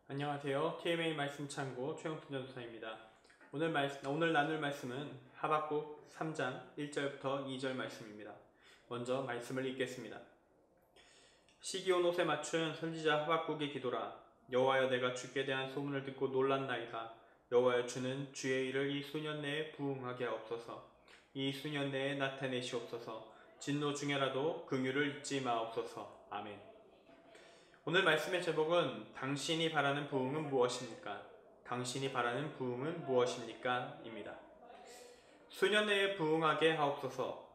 안녕하세요. TMA 말씀 창고 최영순 전도사입니다. 오늘 나눌 말씀은 하박국 3장 1절부터 2절 말씀입니다. 먼저 말씀을 읽겠습니다. 시기 온 옷에 맞춘 선지자 하박국의 기도라. 여호와여, 내가 주께 대한 소문을 듣고 놀랐나이다. 여호와여, 주는 주의 일을 이 수년 내에 부응하게 하옵소서. 이 수년 내에 나타내시옵소서. 진노 중에라도 긍휼을 잊지 마옵소서. 아멘. 오늘 말씀의 제목은 당신이 바라는 부흥은 무엇입니까? 당신이 바라는 부흥은 무엇입니까? 입니다. 수년 내에 부흥하게 하옵소서.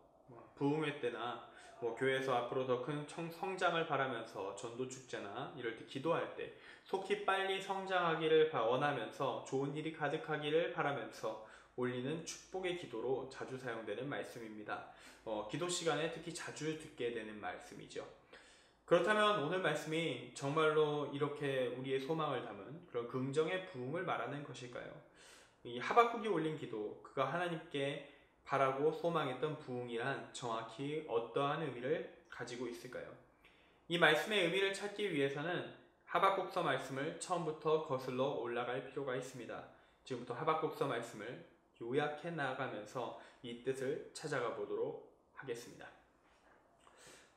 부흥회 때나 교회에서 앞으로 더 큰 성장을 바라면서 전도 축제나 이럴 때 기도할 때 속히 빨리 성장하기를 원하면서 좋은 일이 가득하기를 바라면서 올리는 축복의 기도로 자주 사용되는 말씀입니다. 기도 시간에 특히 자주 듣게 되는 말씀이죠. 그렇다면 오늘 말씀이 정말로 이렇게 우리의 소망을 담은 그런 긍정의 부흥을 말하는 것일까요? 이 하박국이 올린 기도, 그가 하나님께 바라고 소망했던 부흥이란 정확히 어떠한 의미를 가지고 있을까요? 이 말씀의 의미를 찾기 위해서는 하박국서 말씀을 처음부터 거슬러 올라갈 필요가 있습니다. 지금부터 하박국서 말씀을 요약해 나아가면서 이 뜻을 찾아가 보도록 하겠습니다.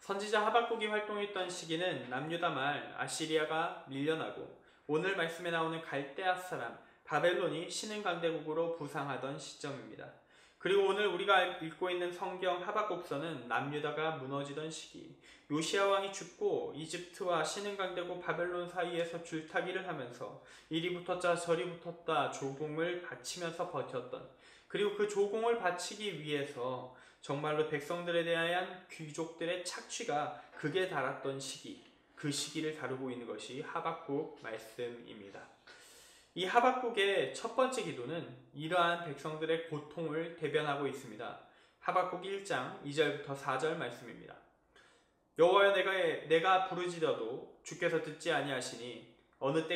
선지자 하박국이 활동했던 시기는 남유다 말 아시리아가 밀려나고 오늘 말씀에 나오는 갈대아 사람 바벨론이 신흥강대국으로 부상하던 시점입니다. 그리고 오늘 우리가 읽고 있는 성경 하박국서는 남유다가 무너지던 시기, 요시야 왕이 죽고 이집트와 신흥강대국 바벨론 사이에서 줄타기를 하면서 이리 붙었자 저리 붙었다 조공을 바치면서 버텼던, 그리고 그 조공을 바치기 위해서 정말로 백성들에 대한 귀족들의 착취가 극에 달았던 시기, 그 시기를 다루고 있는 것이 하박국 말씀입니다. 이 하박국의 첫 번째 기도는 이러한 백성들의 고통을 대변하고 있습니다. 하박국 1장 2절부터 4절 말씀입니다. 여호와여, 내가 부르짖어도 주께서 듣지 아니하시니 어느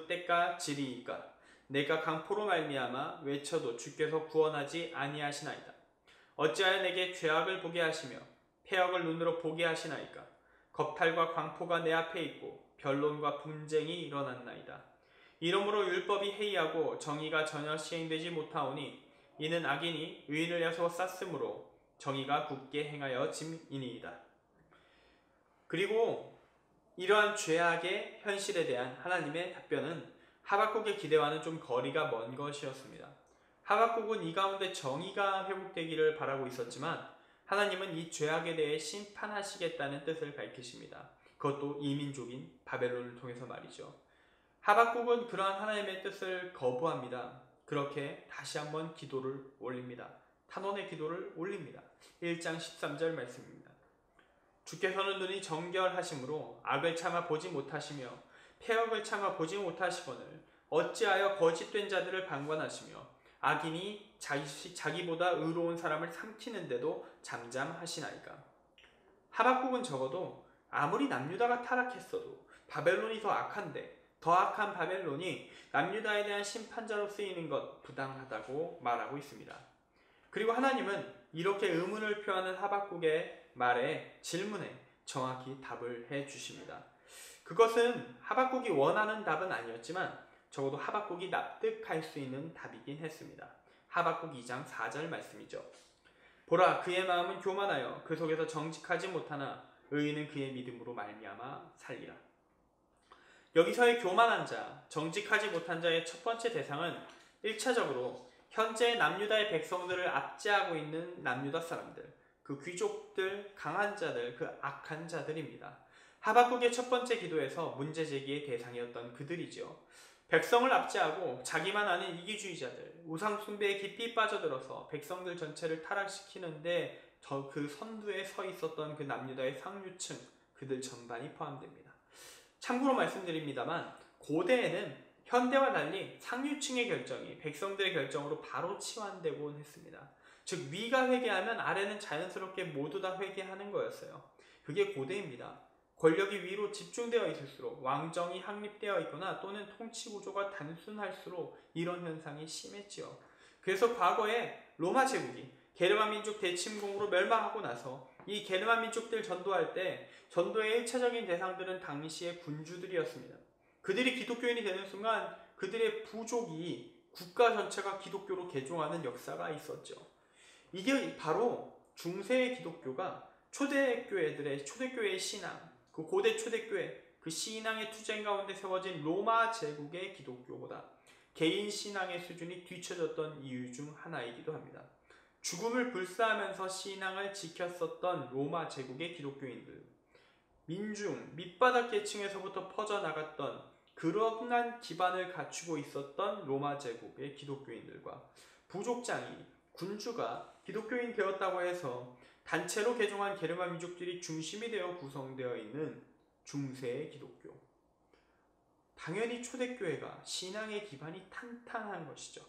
때까지리이까? 내가 강포로 말미암아 외쳐도 주께서 구원하지 아니하시나이다. 어찌하여 내게 죄악을 보게 하시며 패역을 눈으로 보게 하시나이까? 겁탈과 광포가 내 앞에 있고 변론과 분쟁이 일어났나이다. 이러므로 율법이 해이하고 정의가 전혀 시행되지 못하오니 이는 악인이 의인을 야소 쌌으므로 정의가 굳게 행하여 짐이니이다. 그리고 이러한 죄악의 현실에 대한 하나님의 답변은 하박국의 기대와는 좀 거리가 먼 것이었습니다. 하박국은 이 가운데 정의가 회복되기를 바라고 있었지만 하나님은 이 죄악에 대해 심판하시겠다는 뜻을 밝히십니다. 그것도 이민족인 바벨론을 통해서 말이죠. 하박국은 그러한 하나님의 뜻을 거부합니다. 그렇게 다시 한번 기도를 올립니다. 탄원의 기도를 올립니다. 1장 13절 말씀입니다. 주께서는 눈이 정결하심으로 악을 참아 보지 못하시며 패역을 참아 보지 못하시거늘 어찌하여 거짓된 자들을 방관하시며 악인이 자기보다 의로운 사람을 삼키는데도 잠잠하시나이까? 하박국은 적어도 아무리 남유다가 타락했어도 바벨론이 더 악한데 더 악한 바벨론이 남유다에 대한 심판자로 쓰이는 것 부당하다고 말하고 있습니다. 그리고 하나님은 이렇게 의문을 표하는 하박국의 질문에 정확히 답을 해 주십니다. 그것은 하박국이 원하는 답은 아니었지만 적어도 하박국이 납득할 수 있는 답이긴 했습니다. 하박국 2장 4절 말씀이죠. 보라, 그의 마음은 교만하여 그 속에서 정직하지 못하나 의인은 그의 믿음으로 말미암아 살리라. 여기서의 교만한 자, 정직하지 못한 자의 첫 번째 대상은 1차적으로 현재 남유다의 백성들을 압제하고 있는 남유다 사람들, 그 귀족들, 강한 자들, 그 악한 자들입니다. 하박국의 첫 번째 기도에서 문제 제기의 대상이었던 그들이죠. 백성을 압제하고 자기만 아는 이기주의자들, 우상 숭배에 깊이 빠져들어서 백성들 전체를 타락시키는데 그 선두에 서 있었던 그 남유다의 상류층, 그들 전반이 포함됩니다. 참고로 말씀드립니다만 고대에는 현대와 달리 상류층의 결정이 백성들의 결정으로 바로 치환되곤 했습니다. 즉 위가 회개하면 아래는 자연스럽게 모두 다 회개하는 거였어요. 그게 고대입니다. 권력이 위로 집중되어 있을수록 왕정이 확립되어 있거나 또는 통치 구조가 단순할수록 이런 현상이 심했지요. 그래서 과거에 로마 제국이 게르만 민족 대침공으로 멸망하고 나서 이 게르만 민족들 전도할 때 전도의 1차적인 대상들은 당시의 군주들이었습니다. 그들이 기독교인이 되는 순간 그들의 부족이 국가 전체가 기독교로 개종하는 역사가 있었죠. 이게 바로 중세의 기독교가 초대교회의 신앙, 그 고대 초대교회 그 신앙의 투쟁 가운데 세워진 로마 제국의 기독교보다 개인 신앙의 수준이 뒤처졌던 이유 중 하나이기도 합니다. 죽음을 불사하면서 신앙을 지켰었던 로마 제국의 기독교인들, 민중, 밑바닥 계층에서부터 퍼져나갔던 그러한 기반을 갖추고 있었던 로마 제국의 기독교인들과 부족장이, 군주가 기독교인 되었다고 해서 단체로 개종한 게르만 민족들이 중심이 되어 구성되어 있는 중세의 기독교. 당연히 초대교회가 신앙의 기반이 탄탄한 것이죠.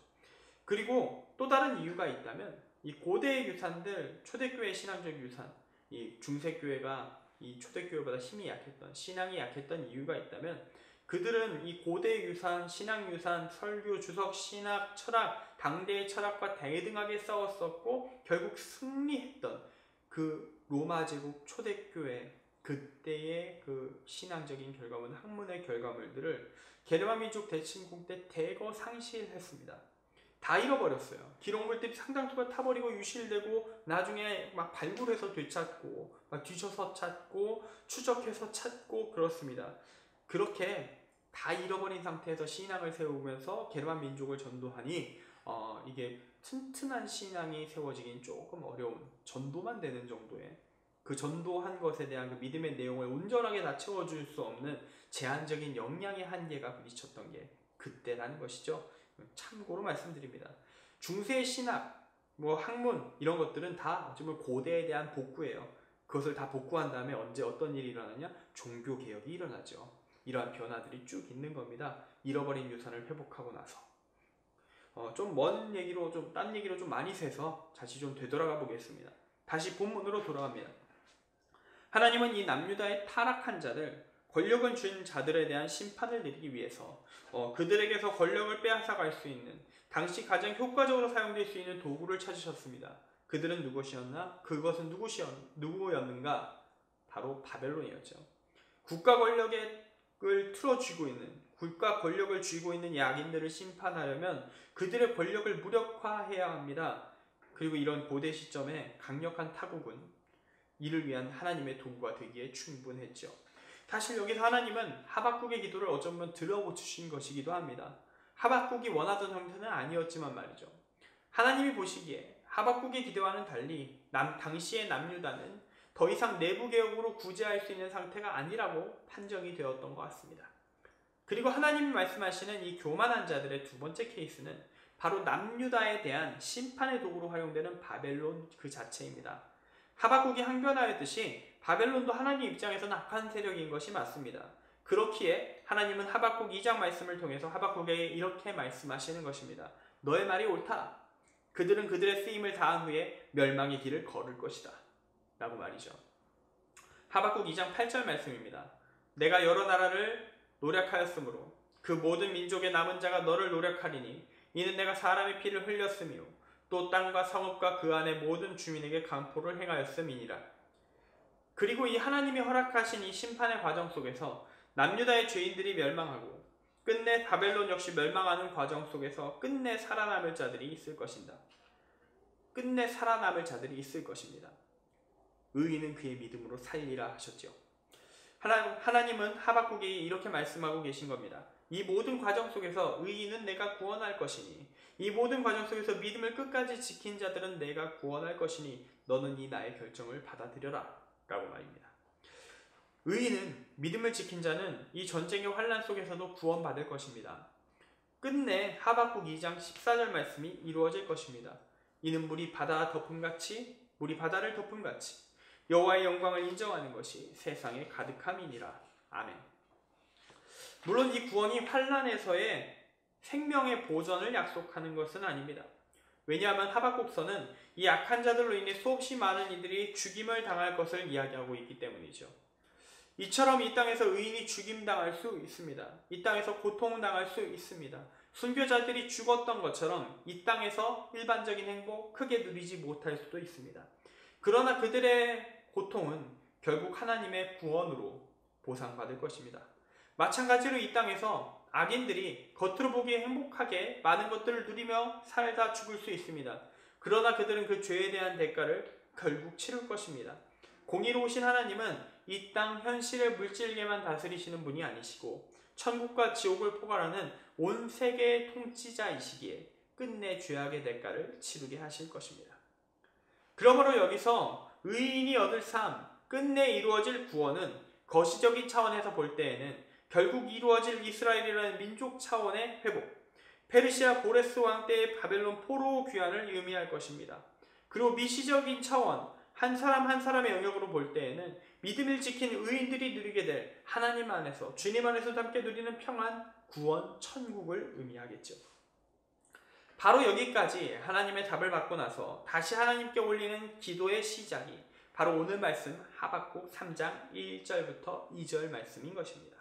그리고 또 다른 이유가 있다면 이 고대의 유산들, 초대교회의 신앙적 유산, 이 중세교회가 이 초대교회보다 힘이 약했던, 신앙이 약했던 이유가 있다면 그들은 이 고대 유산, 신앙 유산, 설교, 주석, 신학, 철학, 당대의 철학과 대등하게 싸웠었고 결국 승리했던 그 로마 제국 초대교회 그때의 그 신앙적인 결과물, 학문의 결과물들을 게르만 민족 대침공 때 대거 상실했습니다. 다 잃어버렸어요. 기록물들이 상당수가 타버리고 유실되고 나중에 막 발굴해서 되찾고 막 뒤져서 찾고 추적해서 찾고 그렇습니다. 그렇게 다 잃어버린 상태에서 신앙을 세우면서 게르만 민족을 전도하니 이게 튼튼한 신앙이 세워지긴 조금 어려운, 전도만 되는 정도의 그 전도한 것에 대한 그 믿음의 내용을 온전하게 다 채워줄 수 없는 제한적인 역량의 한계가 부딪혔던 게 그때라는 것이죠. 참고로 말씀드립니다. 중세의 신학, 학문 이런 것들은 다 어쩌면 고대에 대한 복구예요. 그것을 다 복구한 다음에 언제 어떤 일이 일어나냐? 종교개혁이 일어나죠. 이러한 변화들이 쭉 있는 겁니다. 잃어버린 유산을 회복하고 나서. 좀 먼 얘기로, 딴 얘기로 좀 많이 새서 다시 좀 되돌아가 보겠습니다. 다시 본문으로 돌아갑니다. 하나님은 이 남유다의 타락한 자들, 권력을 준 자들에 대한 심판을 내리기 위해서 그들에게서 권력을 빼앗아갈 수 있는 당시 가장 효과적으로 사용될 수 있는 도구를 찾으셨습니다. 그들은 누구시었나? 그것은 누구였는가? 바로 바벨론이었죠. 국가 권력을 틀어쥐고 있는, 국가 권력을 쥐고 있는 약인들을 심판하려면 그들의 권력을 무력화해야 합니다. 그리고 이런 고대 시점에 강력한 타국은 이를 위한 하나님의 도구가 되기에 충분했죠. 사실 여기서 하나님은 하박국의 기도를 어쩌면 들어보신 것이기도 합니다. 하박국이 원하던 형태는 아니었지만 말이죠. 하나님이 보시기에 하박국의 기도와는 달리 당시의 남유다는 더 이상 내부 개혁으로 구제할 수 있는 상태가 아니라고 판정이 되었던 것 같습니다. 그리고 하나님이 말씀하시는 이 교만한 자들의 두 번째 케이스는 바로 남유다에 대한 심판의 도구로 활용되는 바벨론 그 자체입니다. 하박국이 항변하였듯이 바벨론도 하나님 입장에서는 악한 세력인 것이 맞습니다. 그렇기에 하나님은 하박국 2장 말씀을 통해서 하박국에게 이렇게 말씀하시는 것입니다. 너의 말이 옳다. 그들은 그들의 쓰임을 다한 후에 멸망의 길을 걸을 것이다. 라고 말이죠. 하박국 2장 8절 말씀입니다. 내가 여러 나라를 노력하였으므로 그 모든 민족의 남은 자가 너를 노력하리니 이는 내가 사람의 피를 흘렸으며 또 땅과 성읍과 그 안의 모든 주민에게 강포를 행하였음이니라. 그리고 이 하나님이 허락하신 이 심판의 과정 속에서 남유다의 죄인들이 멸망하고 끝내 바벨론 역시 멸망하는 과정 속에서 끝내 살아남을 자들이 있을 것입니다. 끝내 살아남을 자들이 있을 것입니다. 의인은 그의 믿음으로 살리라 하셨죠. 하나님은 하박국에게 이렇게 말씀하고 계신 겁니다. 이 모든 과정 속에서 의인은 내가 구원할 것이니 이 모든 과정 속에서 믿음을 끝까지 지킨 자들은 내가 구원할 것이니 너는 이 나의 결정을 받아들여라 라고 말입니다. 의인은, 믿음을 지킨 자는 이 전쟁의 환난 속에서도 구원받을 것입니다. 끝내 하박국 2장 14절 말씀이 이루어질 것입니다. 이는 물이 바다를 덮음같이 여호와의 영광을 인정하는 것이 세상에 가득함이니라. 아멘. 물론 이 구원이 환난에서의 생명의 보전을 약속하는 것은 아닙니다. 왜냐하면 하박국서는 이 악한 자들로 인해 수없이 많은 이들이 죽임을 당할 것을 이야기하고 있기 때문이죠. 이처럼 이 땅에서 의인이 죽임당할 수 있습니다. 이 땅에서 고통당할 수 있습니다. 순교자들이 죽었던 것처럼 이 땅에서 일반적인 행복 크게 누리지 못할 수도 있습니다. 그러나 그들의 고통은 결국 하나님의 구원으로 보상받을 것입니다. 마찬가지로 이 땅에서 악인들이 겉으로 보기에 행복하게 많은 것들을 누리며 살다 죽을 수 있습니다. 그러나 그들은 그 죄에 대한 대가를 결국 치를 것입니다. 공의로우신 하나님은 이 땅 현실의 물질계만 다스리시는 분이 아니시고 천국과 지옥을 포괄하는 온 세계의 통치자이시기에 끝내 죄악의 대가를 치르게 하실 것입니다. 그러므로 여기서 의인이 얻을 삶, 끝내 이루어질 구원은 거시적인 차원에서 볼 때에는 결국 이루어질 이스라엘이라는 민족 차원의 회복, 페르시아 고레스 왕 때의 바벨론 포로 귀환을 의미할 것입니다. 그리고 미시적인 차원, 한 사람 한 사람의 영역으로 볼 때에는 믿음을 지킨 의인들이 누리게 될 하나님 안에서, 주님 안에서 함께 누리는 평안, 구원, 천국을 의미하겠죠. 바로 여기까지 하나님의 답을 받고 나서 다시 하나님께 올리는 기도의 시작이 바로 오늘 말씀 하박국 3장 1절부터 2절 말씀인 것입니다.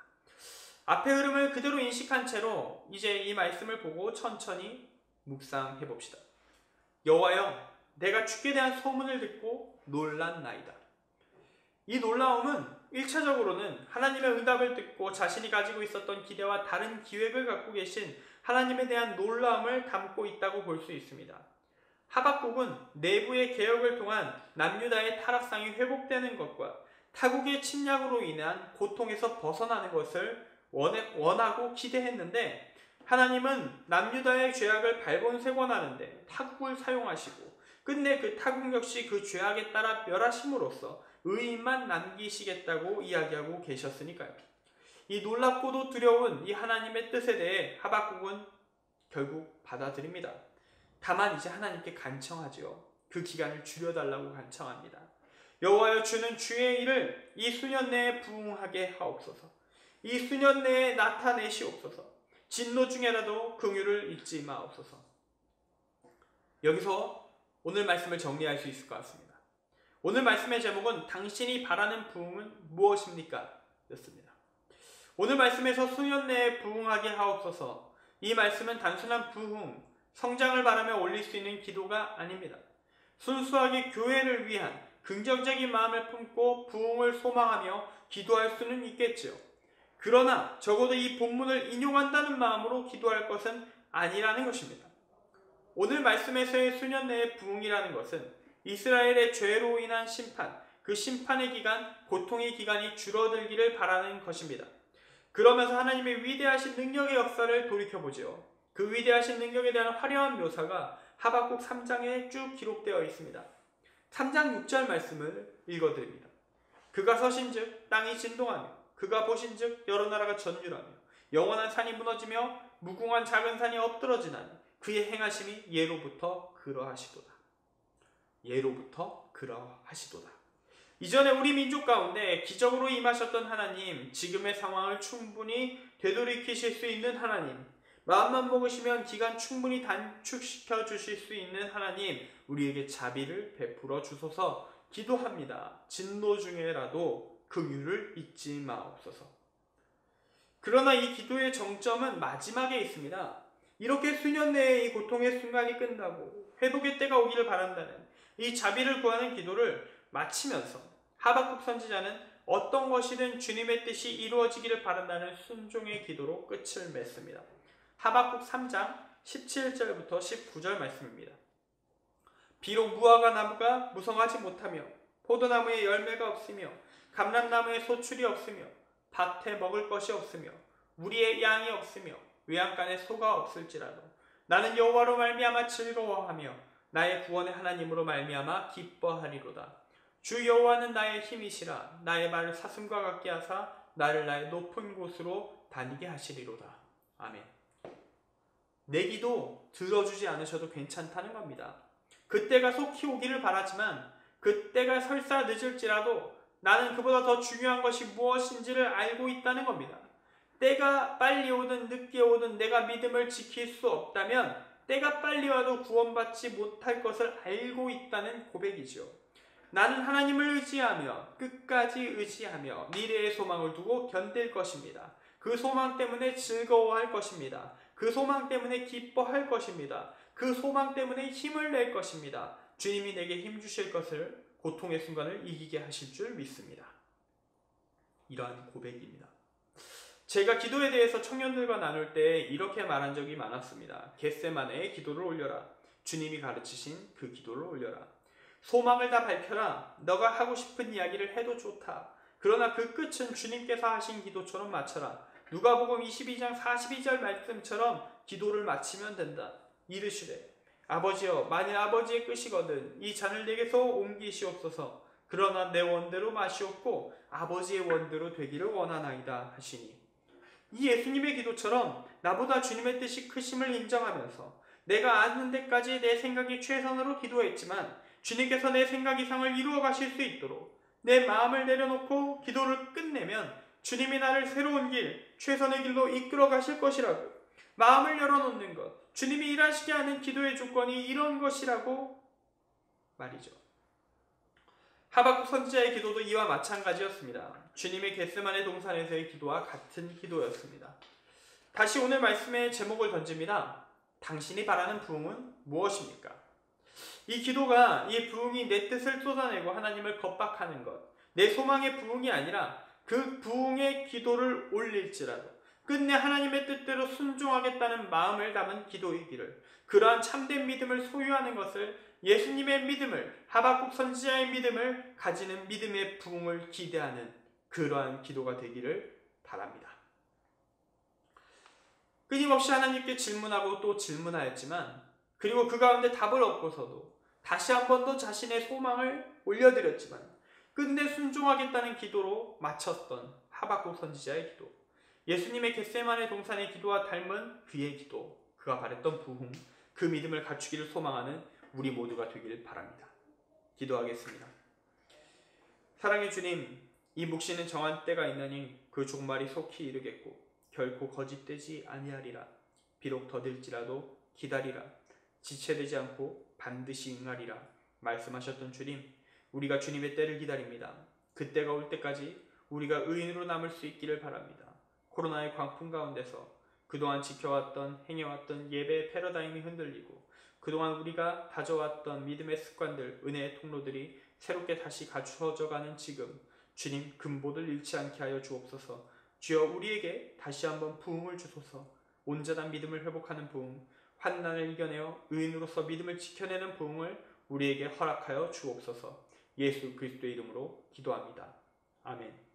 앞의 흐름을 그대로 인식한 채로 이제 이 말씀을 보고 천천히 묵상해 봅시다. 여호와여, 내가 주께 대한 소문을 듣고 놀랐나이다. 이 놀라움은 1차적으로는 하나님의 응답을 듣고 자신이 가지고 있었던 기대와 다른 기획을 갖고 계신 하나님에 대한 놀라움을 담고 있다고 볼 수 있습니다. 하박국은 내부의 개혁을 통한 남유다의 타락상이 회복되는 것과 타국의 침략으로 인한 고통에서 벗어나는 것을 원하고 기대했는데, 하나님은 남유다의 죄악을 발본색원하는데 타국을 사용하시고 끝내 그 타국 역시 그 죄악에 따라 멸하심으로써 의인만 남기시겠다고 이야기하고 계셨으니까요. 이 놀랍고도 두려운 이 하나님의 뜻에 대해 하박국은 결국 받아들입니다. 다만 이제 하나님께 간청하지요. 그 기간을 줄여달라고 간청합니다. 여호와여, 주는 주의 일을 이 수년 내에 부응하게 하옵소서. 이 수년 내에 나타내시옵소서. 진노 중에라도 긍휼을 잊지 마옵소서. 여기서 오늘 말씀을 정리할 수 있을 것 같습니다. 오늘 말씀의 제목은 당신이 바라는 부흥은 무엇입니까? 였습니다. 오늘 말씀에서 수년 내에 부흥하게 하옵소서. 이 말씀은 단순한 부흥, 성장을 바라며 올릴 수 있는 기도가 아닙니다. 순수하게 교회를 위한 긍정적인 마음을 품고 부흥을 소망하며 기도할 수는 있겠지요. 그러나 적어도 이 본문을 인용한다는 마음으로 기도할 것은 아니라는 것입니다. 오늘 말씀에서의 수년 내의 부흥이라는 것은 이스라엘의 죄로 인한 심판, 그 심판의 기간, 고통의 기간이 줄어들기를 바라는 것입니다. 그러면서 하나님의 위대하신 능력의 역사를 돌이켜보지요. 그 위대하신 능력에 대한 화려한 묘사가 하박국 3장에 쭉 기록되어 있습니다. 3장 6절 말씀을 읽어드립니다. 그가 서신즉 땅이 진동하며 그가 보신즉 여러 나라가 전율하며 영원한 산이 무너지며 무궁한 작은 산이 엎드러지나니 그의 행하심이 예로부터 그러하시도다. 예로부터 그러하시도다. 이전에 우리 민족 가운데 기적으로 임하셨던 하나님, 지금의 상황을 충분히 되돌이키실 수 있는 하나님, 마음만 먹으시면 기간 충분히 단축시켜 주실 수 있는 하나님, 우리에게 자비를 베풀어 주소서. 기도합니다. 진노 중에라도 긍휼을 잊지 마옵소서. 그러나 이 기도의 정점은 마지막에 있습니다. 이렇게 수년 내에 이 고통의 순간이 끝나고 회복의 때가 오기를 바란다는 이 자비를 구하는 기도를 마치면서 하박국 선지자는 어떤 것이든 주님의 뜻이 이루어지기를 바란다는 순종의 기도로 끝을 맺습니다. 하박국 3장 17절부터 19절 말씀입니다. 비록 무화과 나무가 무성하지 못하며 포도나무에 열매가 없으며 감람나무에 소출이 없으며 밭에 먹을 것이 없으며 우리의 양이 없으며 외양간에 소가 없을지라도 나는 여호와로 말미암아 즐거워하며 나의 구원의 하나님으로 말미암아 기뻐하리로다. 주 여호와는 나의 힘이시라. 나의 발을 사슴과 같게 하사 나를 나의 높은 곳으로 다니게 하시리로다. 아멘. 내 기도 들어주지 않으셔도 괜찮다는 겁니다. 그때가 속히 오기를 바라지만 그때가 설사 늦을지라도 나는 그보다 더 중요한 것이 무엇인지를 알고 있다는 겁니다. 때가 빨리 오든 늦게 오든 내가 믿음을 지킬 수 없다면 때가 빨리 와도 구원받지 못할 것을 알고 있다는 고백이죠. 나는 하나님을 의지하며 끝까지 의지하며 미래의 소망을 두고 견딜 것입니다. 그 소망 때문에 즐거워할 것입니다. 그 소망 때문에 기뻐할 것입니다. 그 소망 때문에 힘을 낼 것입니다. 주님이 내게 힘 주실 것을, 고통의 순간을 이기게 하실 줄 믿습니다. 이러한 고백입니다. 제가 기도에 대해서 청년들과 나눌 때 이렇게 말한 적이 많았습니다. 겟세마네의 기도를 올려라. 주님이 가르치신 그 기도를 올려라. 소망을 다 밝혀라. 너가 하고 싶은 이야기를 해도 좋다. 그러나 그 끝은 주님께서 하신 기도처럼 맞춰라. 누가복음 22장 42절 말씀처럼 기도를 마치면 된다. 이르시되 아버지여, 만일 아버지의 뜻이거든 이 잔을 내게서 옮기시옵소서. 그러나 내 원대로 마시옵고 아버지의 원대로 되기를 원하나이다 하시니, 이 예수님의 기도처럼 나보다 주님의 뜻이 크심을 인정하면서 내가 아는 데까지 내 생각이 최선으로 기도했지만 주님께서 내 생각 이상을 이루어 가실 수 있도록 내 마음을 내려놓고 기도를 끝내면 주님이 나를 새로운 길, 최선의 길로 이끌어 가실 것이라고 마음을 열어놓는 것, 주님이 일하시게 하는 기도의 조건이 이런 것이라고 말이죠. 하박국 선지자의 기도도 이와 마찬가지였습니다. 주님의 겟세마네 동산에서의 기도와 같은 기도였습니다. 다시 오늘 말씀의 제목을 던집니다. 당신이 바라는 부흥은 무엇입니까? 이 기도가, 이 부흥이 내 뜻을 쏟아내고 하나님을 겁박하는 것, 내 소망의 부흥이 아니라 그 부흥의 기도를 올릴지라도 끝내 하나님의 뜻대로 순종하겠다는 마음을 담은 기도이기를, 그러한 참된 믿음을 소유하는 것을, 예수님의 믿음을, 하박국 선지자의 믿음을 가지는 믿음의 부흥을 기대하는 그러한 기도가 되기를 바랍니다. 끊임없이 하나님께 질문하고 또 질문하였지만, 그리고 그 가운데 답을 얻고서도 다시 한 번 더 자신의 소망을 올려드렸지만 끝내 순종하겠다는 기도로 마쳤던 하박국 선지자의 기도, 예수님의 겟세마네 동산의 기도와 닮은 그의 기도, 그가 바랬던 부흥, 그 믿음을 갖추기를 소망하는 우리 모두가 되기를 바랍니다. 기도하겠습니다. 사랑의 주님, 이 묵시는 정한 때가 있나니 그 종말이 속히 이르겠고 결코 거짓되지 아니하리라. 비록 더딜지라도 기다리라. 지체되지 않고 반드시 응하리라 말씀하셨던 주님, 우리가 주님의 때를 기다립니다. 그때가 올 때까지 우리가 의인으로 남을 수 있기를 바랍니다. 코로나의 광풍 가운데서 그동안 지켜왔던, 행해왔던 예배의 패러다임이 흔들리고 그동안 우리가 다져왔던 믿음의 습관들, 은혜의 통로들이 새롭게 다시 갖추어져가는 지금, 주님 근본을 잃지 않게 하여 주옵소서. 주여, 우리에게 다시 한번 부흥을 주소서. 온전한 믿음을 회복하는 부흥, 환난을 이겨내어 의인으로서 믿음을 지켜내는 부흥을 우리에게 허락하여 주옵소서. 예수 그리스도의 이름으로 기도합니다. 아멘.